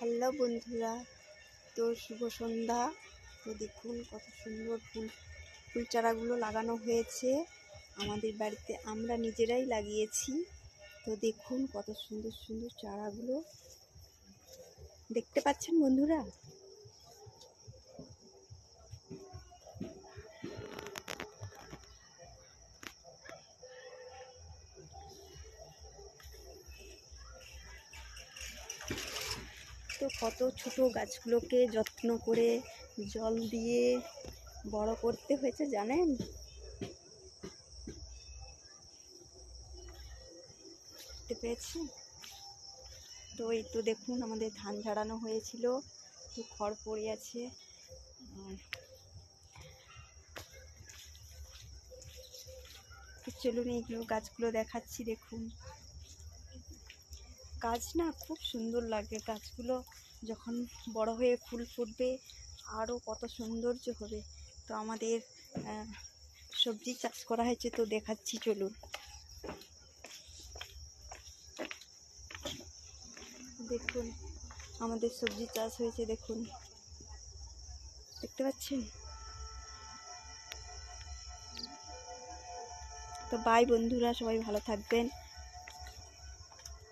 Hello বন্ধুরা, তো শুভ সন্ধ্যা। তো দেখুন কত সুন্দর ফুল চারাগুলো লাগানো হয়েছে আমাদের বাড়িতে, আমরা নিজেরাই লাগিয়েছি। তো দেখুন কত সুন্দর সুন্দর চারাগুলো দেখতে পাচ্ছেন বন্ধুরা। তো কত ছোট গাছগুলোকে যত্ন করে জল দিয়ে বড় করতে হয়েছে জানেন। দেখতে পেয়েছি। তো এই তো দেখুন আমাদের ধান ঝাড়ানো হয়েছিল, তো খড় পড়ে আছে। তো চলুন এইগুলো গাছগুলো দেখাচ্ছি। দেখুন গাছ না খুব সুন্দর লাগে, গাছগুলো যখন বড় হয়ে ফুল ফুটবে আরও কত সৌন্দর্য হবে। তো আমাদের সবজি চাষ করা হয়েছে, তো দেখাচ্ছি চলুন। দেখুন আমাদের সবজি চাষ হয়েছে, দেখুন দেখতে পাচ্ছেন। তো বাই বন্ধুরা, সবাই ভালো থাকবেন।